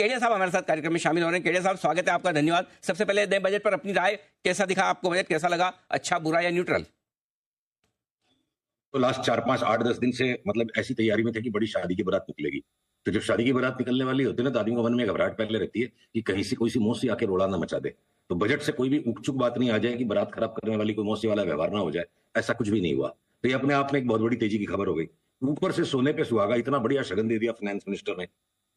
केडिया साहब हमारे साथ कार्यक्रम में शामिल हो रहे हैं। केडिया साहब, स्वागत है आपका, धन्यवाद। सबसे पहले नए बजट पर अपनी राय, कैसा दिखा आपको बजट, कैसा लगा, अच्छा बुरा या न्यूट्रल? तो लास्ट 4 5 8 10 दिन से मतलब ऐसी तैयारी में थे कि बड़ी शादी की बारात निकलेगी। तो जब शादी की बारात निकलने वाली होती है ना, तो आदमी को मन में घबराहट पहले रहती है कि कहीं से कोई सी मौसी आके रोड़ा ना मचा दे। तो बजट से कोई भी उकचुक बात नहीं आ जाए कि बारात खराब करने वाली कोई मौसी वाला व्यवहार ना हो जाए, ऐसा कुछ भी नहीं हुआ। तो ये अपने आप में एक बहुत बड़ी तेजी की खबर हो गई। ऊपर से सोने पे सुहागा, इतना बढ़िया शगन दे दिया फाइनेंस मिनिस्टर ने,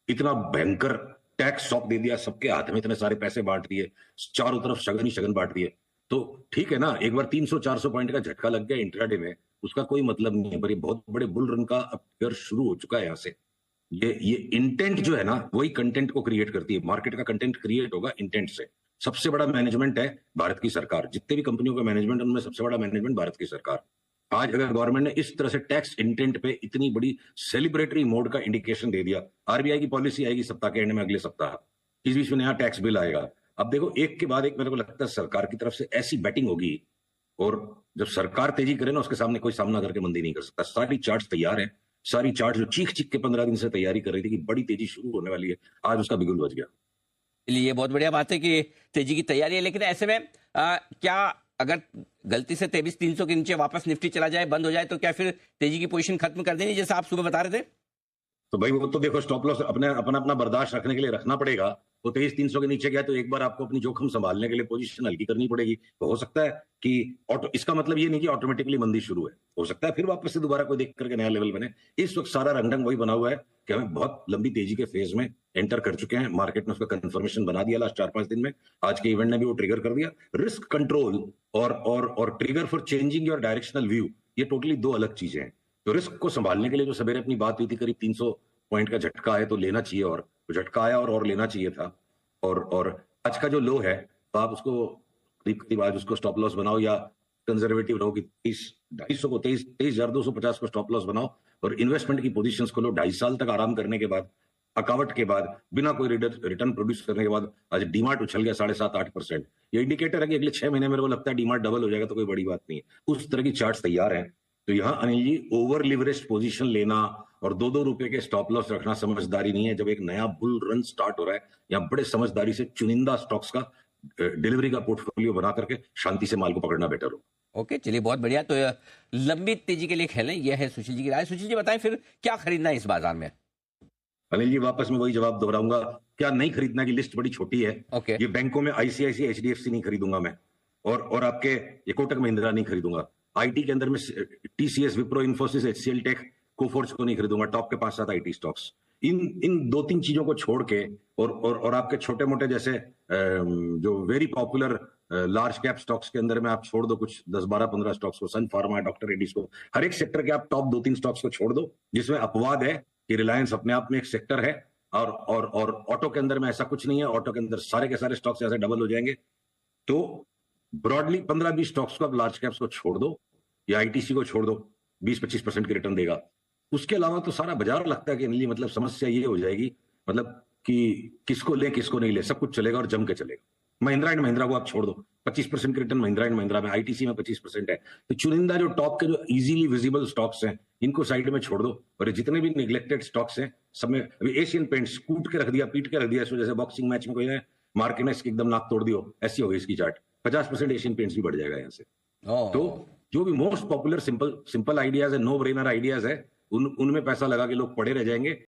इतना भयंकर टैक्स शॉक दे दिया, सबके हाथ में इतने सारे पैसे बांट दिए, चारों तरफ शगन ही शगन बांट दिए। तो ठीक है ना, एक बार 300 400 पॉइंट का झटका लग गया इंट्राडे में, उसका कोई मतलब नहीं है, पर ये बहुत बड़े बुल रन का अब शुरू हो चुका है। यहाँ से ये इंटेंट जो है ना, वही कंटेंट को क्रिएट करती है। मार्केट का कंटेंट क्रिएट होगा इंटेंट से। सबसे बड़ा मैनेजमेंट है भारत की सरकार। जितने भी कंपनियों का मैनेजमेंट, उनमें सबसे बड़ा मैनेजमेंट भारत की सरकार। आज अगर गवर्नमेंट ने इस तरह से टैक्स इंटेंट पे इतनी बड़ी सेलिब्रेटरी मोड का इंडिकेशन दे दिया, आरबीआई की पॉलिसी आएगी सप्ताह के एंड में, अगले सप्ताह इस बीच में नया टैक्स बिल आएगा। अब देखो, एक के बाद एक मेरे को लगता है सरकार की तरफ से ऐसी बैटिंग होगी, और जब सरकार तेजी करे ना, उसके सामने कोई सामना करके मंदी नहीं कर सकता। सारी चार्ट्स तैयार है, सारी चार्ट जो चीख चीख के 15 दिन से तैयारी कर रही थी कि बड़ी तेजी शुरू होने वाली है, आज उसका बिगुल बज गया। ये बहुत बढ़िया बात है कि तेजी की तैयारी है, लेकिन ऐसे में क्या अगर गलती से 23,300 के नीचे वापस निफ्टी चला जाए, बंद हो जाए, तो क्या फिर तेजी की पोजीशन खत्म कर देनी, जैसे आप सुबह बता रहे थे? तो भाई वो तो देखो, स्टॉप लॉस अपना अपना बर्दाश्त रखने के लिए रखना पड़ेगा। तो 23,300 के नीचे गया तो एक बार आपको अपनी जोखिम संभालने के लिए पोजीशन हल्की करनी पड़ेगी। तो हो सकता है कि इसका मतलब ये नहीं कि ऑटोमेटिकली मंदी शुरू है, हो सकता है फिर वापस से दोबारा कोई देख करके नया लेवल बने। इस वक्त सारा रंगढंग वही बना हुआ है कि हमें बहुत लंबी तेजी के फेज में एंटर कर चुके हैं। मार्केट ने उसका कंफर्मेशन बना दिया लास्ट 4 5 दिन में। आज के इवेंट ने भी वो ट्रिगर कर दिया। रिस्क कंट्रोल और trigger for changing your directional view, ये टोटली दो अलग चीजें हैं। तो रिस्क को संभालने के लिए जो सवेरे अपनी बात हुई थी, करीब 300 पॉइंट का झटका है तो लेना चाहिए, और झटका आया और लेना चाहिए था। और आज का जो लो है, तो आप उसको करीब करीब आज उसको स्टॉप लॉस बनाओ, या कंजर्वेटिव रहो कि 23,250 को 23,250 को स्टॉप लॉस बनाओ, और इन्वेस्टमेंट की पोजीशंस को लो। 2.5 साल तक आराम करने के बाद, थकावट के बाद, बिना कोई रिटर्न प्रोड्यूस करने के बाद आज डीमार्ट उछल गया 7.5-8%। ये इंडिकेटर है कि अगले 6 महीने मेरे को लगता है डीमार्ट डबल हो जाएगा, तो कोई बड़ी बात नहीं है। उस तरह की चार्ट्स तैयार हैं। तो यहां Anil ji, over leveraged position लेना और 2-2 रुपए के स्टॉप लॉस रखना समझदारी नहीं है। जब एक नया बुल रन स्टार्ट हो रहा है, या बड़े समझदारी से चुनिंदा स्टॉक्स का डिलीवरी का पोर्टफोलियो बना करके शांति से माल को पकड़ना बेटर हो। ओके, चलिए, बहुत बढ़िया। तो लंबी तेजी के लिए खेलें, यह है सुशील जी की राय। सुशील जी बताएं, फिर क्या खरीदना है इस बाजार में? अनिल जी, वापस में वही जवाब दोहराऊंगा, क्या नहीं खरीदना की लिस्ट बड़ी छोटी है। ओके। ये बैंकों में आईसीआईसी HDFC नहीं खरीदूंगा मैं, और आपके ये कोटक महिंद्रा नहीं खरीदूंगा। आईटी के अंदर में TCS, Wipro, Infosys, HCL tech, Coforge को नहीं खरीदूंगा। टॉप के 5-7 IT स्टॉक्स, इन 2-3 चीजों को छोड़ के, और आपके छोटे मोटे जैसे जो very popular large cap stocks के अंदर में आप छोड़ दो कुछ 10-12-15 स्टॉक्स को, सन फार्मा, डॉक्टर रेड्डीज को। हर एक सेक्टर के आप टॉप 2-3 स्टॉक्स को छोड़ दो, जिसमें अपवाद है कि रिलायंस अपने आप में एक सेक्टर है, और ऑटो के अंदर में ऐसा कुछ नहीं है। ऑटो के अंदर सारे के सारे स्टॉक्स ऐसे डबल हो जाएंगे। तो ब्रॉडली 15-20 स्टॉक्स को आप लार्ज कैप्स को छोड़ दो, या ITC को छोड़ दो, 20-25% की रिटर्न देगा। उसके अलावा तो सारा बाजार लगता है कि नहीं, मतलब समस्या ये हो जाएगी, मतलब कि किसको ले किसको नहीं ले, सब कुछ चलेगा और जम के चलेगा। महिंद्रा एंड महिंद्रा को आप छोड़ दो, 25% की रिटर्न महिंद्रा एंड महिंद्रा में, ITC में 25% है। तो चुनिंदा जो टॉप के जो इजीली विजिबल स्टॉक्स हैं, इनको साइड में छोड़ दो, और जितने भी निगलेक्टेड स्टॉक्स हैं सब में, अभी एशियन पेंट्स कूट के रख दिया, पीट के रख दिया, इसको जैसे बॉक्सिंग मैच में कोई है मार के ना इसकी एकदम नाक तोड़ दियो, ऐसी हो गई इसकी चार्ट। 50% एशियन पेंट्स भी बढ़ जाएगा यहाँ से। तो जो भी मोस्ट पॉपुलर सिंपल आइडियाज है, नो ब्रेनर आइडियाज है, उनमें पैसा लगा के लोग पड़े रह जाएंगे।